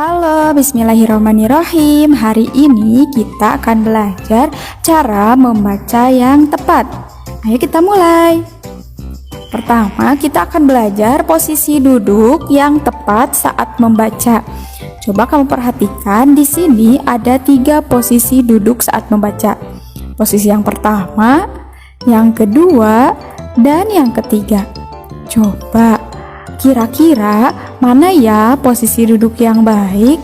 Halo, bismillahirrahmanirrahim. Hari ini kita akan belajar cara membaca yang tepat. Ayo kita mulai. Pertama, kita akan belajar posisi duduk yang tepat saat membaca. Coba kamu perhatikan, di sini ada 3 posisi duduk saat membaca. Posisi yang pertama, yang kedua, dan yang ketiga. Coba kira-kira mana ya posisi duduk yang baik?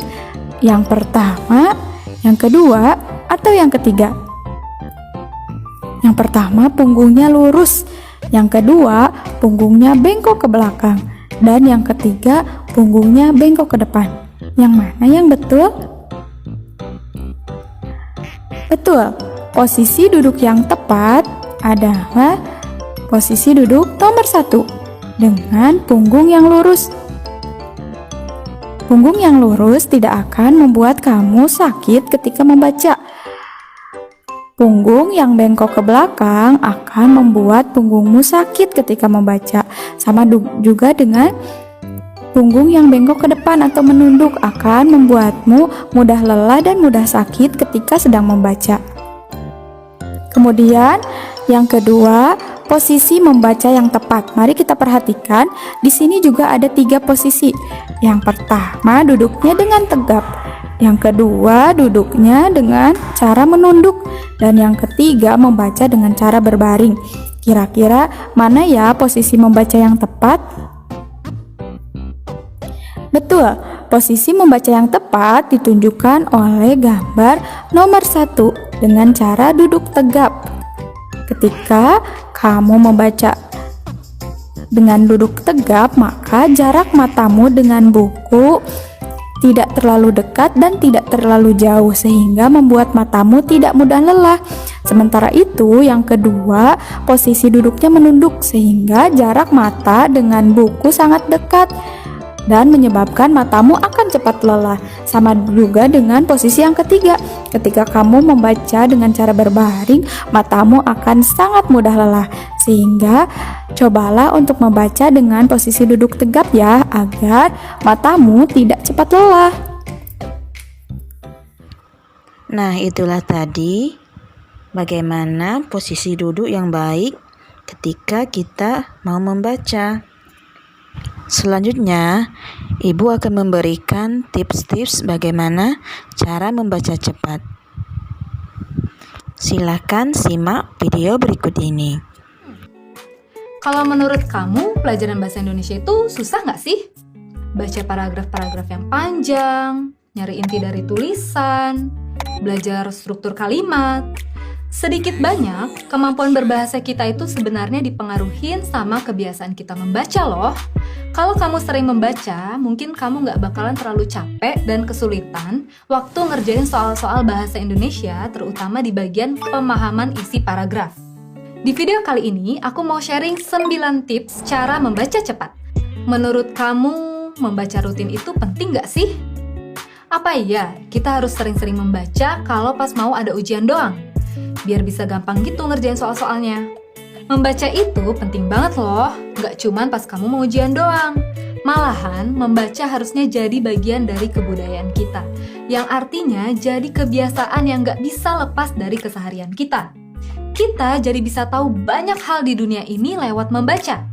Yang pertama, yang kedua, atau yang ketiga? Yang pertama, punggungnya lurus. Yang kedua, punggungnya bengkok ke belakang. Dan yang ketiga, punggungnya bengkok ke depan. Yang mana yang betul? Betul, posisi duduk yang tepat adalah posisi duduk nomor 1 dengan punggung yang lurus. Punggung yang lurus tidak akan membuat kamu sakit ketika membaca. Punggung yang bengkok ke belakang akan membuat punggungmu sakit ketika membaca. Sama juga dengan punggung yang bengkok ke depan atau menunduk akan membuatmu mudah lelah dan mudah sakit ketika sedang membaca. Kemudian yang kedua, posisi membaca yang tepat. Mari kita perhatikan, di sini juga ada 3 posisi. Yang pertama, duduknya dengan tegap. Yang kedua, duduknya dengan cara menunduk. Dan yang ketiga, membaca dengan cara berbaring. Kira-kira mana ya posisi membaca yang tepat? Betul, posisi membaca yang tepat ditunjukkan oleh gambar nomor 1 dengan cara duduk tegap. Ketika kamu membaca dengan duduk tegap, maka jarak matamu dengan buku tidak terlalu dekat dan tidak terlalu jauh, sehingga membuat matamu tidak mudah lelah. Sementara itu, yang kedua, posisi duduknya menunduk, sehingga jarak mata dengan buku sangat dekat dan menyebabkan matamu akan cepat lelah. Sama juga dengan posisi yang ketiga. Ketika kamu membaca dengan cara berbaring, matamu akan sangat mudah lelah. Sehingga cobalah untuk membaca dengan posisi duduk tegap ya, agar matamu tidak cepat lelah. Nah, itulah tadi bagaimana posisi duduk yang baik ketika kita mau membaca. Selanjutnya, Ibu akan memberikan tips-tips bagaimana cara membaca cepat. Silakan simak video berikut ini. Kalau menurut kamu, pelajaran bahasa Indonesia itu susah nggak sih? Baca paragraf-paragraf yang panjang, nyari inti dari tulisan, belajar struktur kalimat. Sedikit banyak, kemampuan berbahasa kita itu sebenarnya dipengaruhi sama kebiasaan kita membaca loh. Kalau kamu sering membaca, mungkin kamu nggak bakalan terlalu capek dan kesulitan waktu ngerjain soal-soal bahasa Indonesia, terutama di bagian pemahaman isi paragraf. Di video kali ini, aku mau sharing 9 tips cara membaca cepat. Menurut kamu, membaca rutin itu penting nggak sih? Apa iya kita harus sering-sering membaca kalau pas mau ada ujian doang? Biar bisa gampang gitu ngerjain soal-soalnya. Membaca itu penting banget loh, nggak cuman pas kamu mau ujian doang. Malahan, membaca harusnya jadi bagian dari kebudayaan kita, yang artinya jadi kebiasaan yang nggak bisa lepas dari keseharian kita. Kita jadi bisa tahu banyak hal di dunia ini lewat membaca.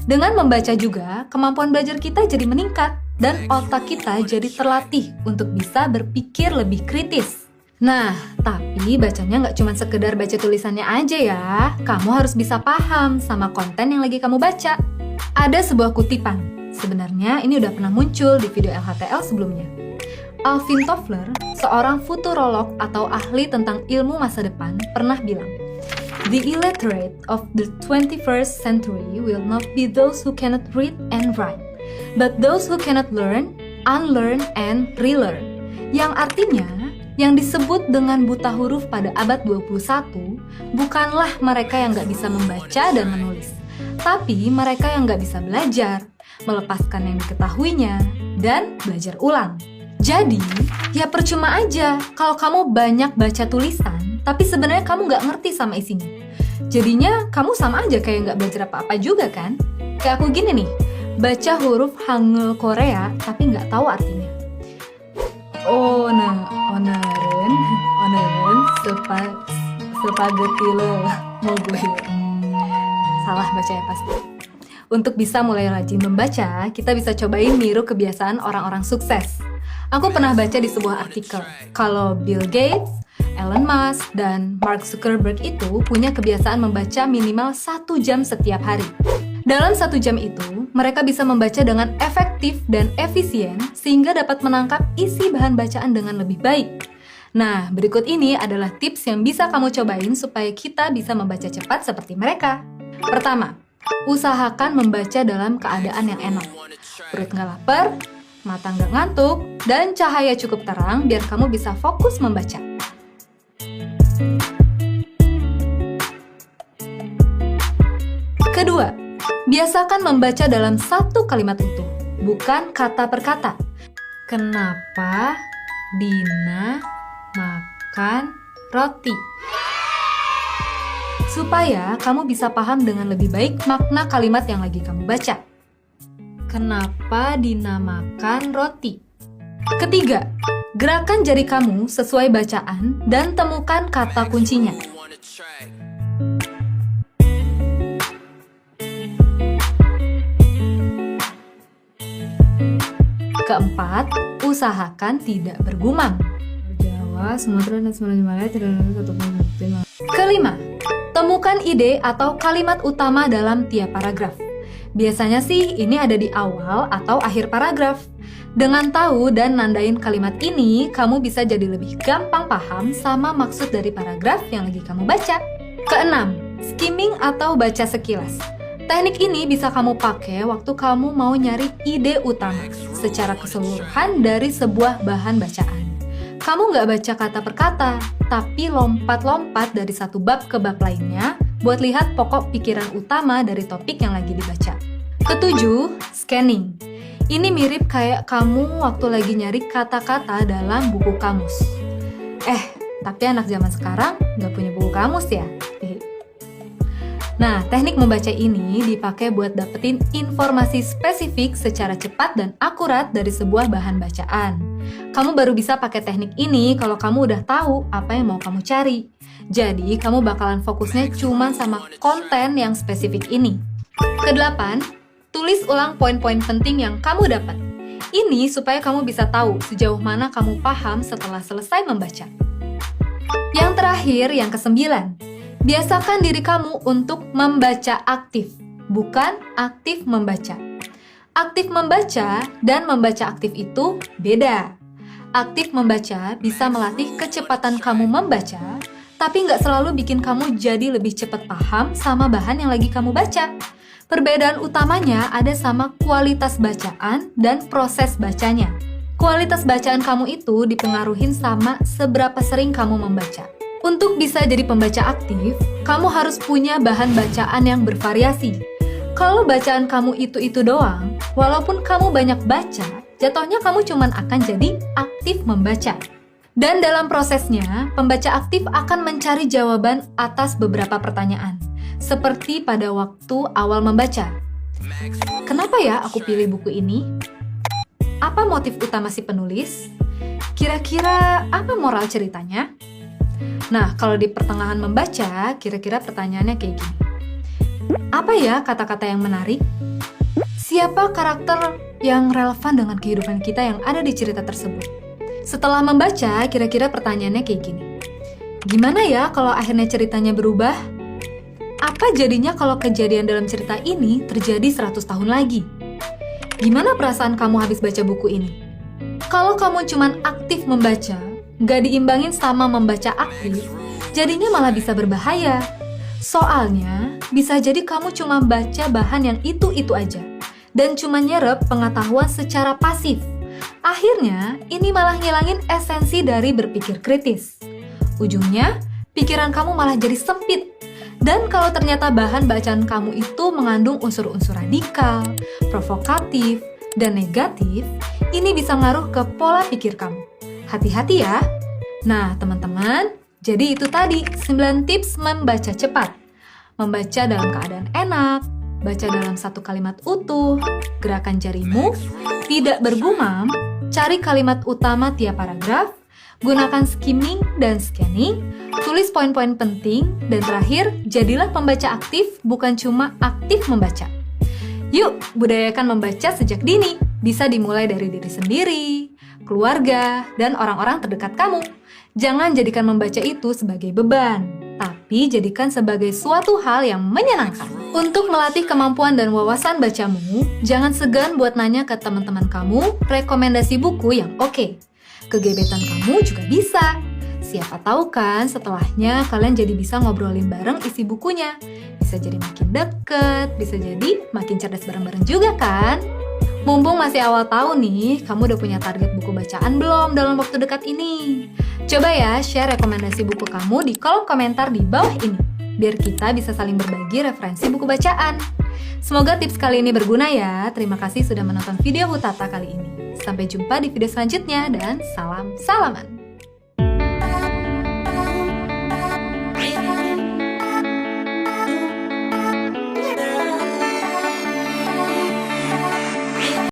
Dengan membaca juga, kemampuan belajar kita jadi meningkat, dan otak kita jadi terlatih untuk bisa berpikir lebih kritis. Nah, tapi bacanya nggak cuma sekedar baca tulisannya aja ya. Kamu harus bisa paham sama konten yang lagi kamu baca. Ada sebuah kutipan. Sebenarnya ini udah pernah muncul di video LHTL sebelumnya. Alvin Toffler, seorang futurolog atau ahli tentang ilmu masa depan, pernah bilang, "The illiterate of the 21st century will not be those who cannot read and write, but those who cannot learn, unlearn, and relearn." Yang artinya, yang disebut dengan buta huruf pada abad 21 bukanlah mereka yang gak bisa membaca dan menulis, tapi mereka yang gak bisa belajar, melepaskan yang diketahuinya, dan belajar ulang. Jadi, ya percuma aja kalau kamu banyak baca tulisan, tapi sebenarnya kamu gak ngerti sama isinya. Jadinya kamu sama aja kayak gak belajar apa-apa juga kan? Kayak aku gini nih, baca huruf Hangul Korea tapi gak tahu artinya. spaghetti lo mau gue. Salah bacanya pasti. Untuk bisa mulai rajin membaca, kita bisa cobain niru kebiasaan orang-orang sukses. Aku pernah baca di sebuah artikel kalau Bill Gates, Elon Musk, dan Mark Zuckerberg itu punya kebiasaan membaca minimal 1 jam setiap hari. Dalam 1 jam itu, mereka bisa membaca dengan efektif dan efisien sehingga dapat menangkap isi bahan bacaan dengan lebih baik. Nah, berikut ini adalah tips yang bisa kamu cobain supaya kita bisa membaca cepat seperti mereka. Pertama, usahakan membaca dalam keadaan yang enak. Perut nggak lapar, mata nggak ngantuk, dan cahaya cukup terang biar kamu bisa fokus membaca. Kedua, biasakan membaca dalam 1 kalimat utuh, bukan kata per kata. Kenapa Dina makan roti? Supaya kamu bisa paham dengan lebih baik makna kalimat yang lagi kamu baca. Kenapa Dina makan roti? Ketiga, gerakan jari kamu sesuai bacaan dan temukan kata kuncinya. Keempat, usahakan tidak bergumam. Jawa, Sumatera, dan Sumatera Himalaya. Kelima, temukan ide atau kalimat utama dalam tiap paragraf. Biasanya sih ini ada di awal atau akhir paragraf. Dengan tahu dan nandain kalimat ini, kamu bisa jadi lebih gampang paham sama maksud dari paragraf yang lagi kamu baca. Keenam, skimming atau baca sekilas. Teknik ini bisa kamu pakai waktu kamu mau nyari ide utama secara keseluruhan dari sebuah bahan bacaan. Kamu nggak baca kata per kata, tapi lompat-lompat dari satu bab ke bab lainnya buat lihat pokok pikiran utama dari topik yang lagi dibaca. Ketujuh, scanning. Ini mirip kayak kamu waktu lagi nyari kata-kata dalam buku kamus. Tapi anak zaman sekarang nggak punya buku kamus ya? Nah, teknik membaca ini dipakai buat dapetin informasi spesifik secara cepat dan akurat dari sebuah bahan bacaan. Kamu baru bisa pakai teknik ini kalau kamu udah tahu apa yang mau kamu cari. Jadi, kamu bakalan fokusnya cuma sama konten yang spesifik ini. Kedelapan, tulis ulang poin-poin penting yang kamu dapat. Ini supaya kamu bisa tahu sejauh mana kamu paham setelah selesai membaca. Yang terakhir, yang kesembilan, biasakan diri kamu untuk membaca aktif, bukan aktif membaca. Aktif membaca dan membaca aktif itu beda. Aktif membaca bisa melatih kecepatan kamu membaca, tapi nggak selalu bikin kamu jadi lebih cepat paham sama bahan yang lagi kamu baca. Perbedaan utamanya ada sama kualitas bacaan dan proses bacanya. Kualitas bacaan kamu itu dipengaruhi sama seberapa sering kamu membaca. Untuk bisa jadi pembaca aktif, kamu harus punya bahan bacaan yang bervariasi. Kalau bacaan kamu itu doang, walaupun kamu banyak baca, jatuhnya kamu cuma akan jadi aktif membaca. Dan dalam prosesnya, pembaca aktif akan mencari jawaban atas beberapa pertanyaan, seperti pada waktu awal membaca. Kenapa ya aku pilih buku ini? Apa motif utama si penulis? Kira-kira apa moral ceritanya? Nah, kalau di pertengahan membaca, kira-kira pertanyaannya kayak gini. Apa ya kata-kata yang menarik? Siapa karakter yang relevan dengan kehidupan kita yang ada di cerita tersebut? Setelah membaca, kira-kira pertanyaannya kayak gini. Gimana ya kalau akhirnya ceritanya berubah? Apa jadinya kalau kejadian dalam cerita ini terjadi 100 tahun lagi? Gimana perasaan kamu habis baca buku ini? Kalau kamu cuman aktif membaca, nggak diimbangin sama membaca aktif, jadinya malah bisa berbahaya. Soalnya, bisa jadi kamu cuma baca bahan yang itu-itu aja, dan cuma nyerap pengetahuan secara pasif. Akhirnya, ini malah ngilangin esensi dari berpikir kritis. Ujungnya, pikiran kamu malah jadi sempit. Dan kalau ternyata bahan bacaan kamu itu mengandung unsur-unsur radikal, provokatif, dan negatif, ini bisa ngaruh ke pola pikir kamu. Hati-hati ya! Nah, teman-teman, jadi itu tadi 9 tips membaca cepat. Membaca dalam keadaan enak, baca dalam satu kalimat utuh, gerakan jarimu, tidak bergumam, cari kalimat utama tiap paragraf, gunakan skimming dan scanning, Tulis poin-poin penting, dan terakhir, jadilah pembaca aktif, bukan cuma aktif membaca. Yuk, budayakan membaca sejak dini. Bisa dimulai dari diri sendiri, keluarga, dan orang-orang terdekat kamu. Jangan jadikan membaca itu sebagai beban, tapi jadikan sebagai suatu hal yang menyenangkan. Untuk melatih kemampuan dan wawasan bacamu, jangan segan buat nanya ke teman-teman kamu rekomendasi buku yang oke. Ke gebetan kamu juga bisa. Siapa tahu kan setelahnya kalian jadi bisa ngobrolin bareng isi bukunya. Bisa jadi makin deket, bisa jadi makin cerdas bareng-bareng juga kan? Mumpung masih awal tahun nih, kamu udah punya target buku bacaan belum dalam waktu dekat ini? Coba ya share rekomendasi buku kamu di kolom komentar di bawah ini, biar kita bisa saling berbagi referensi buku bacaan. Semoga tips kali ini berguna ya. Terima kasih sudah menonton video Hutata kali ini. Sampai jumpa di video selanjutnya dan salam salaman.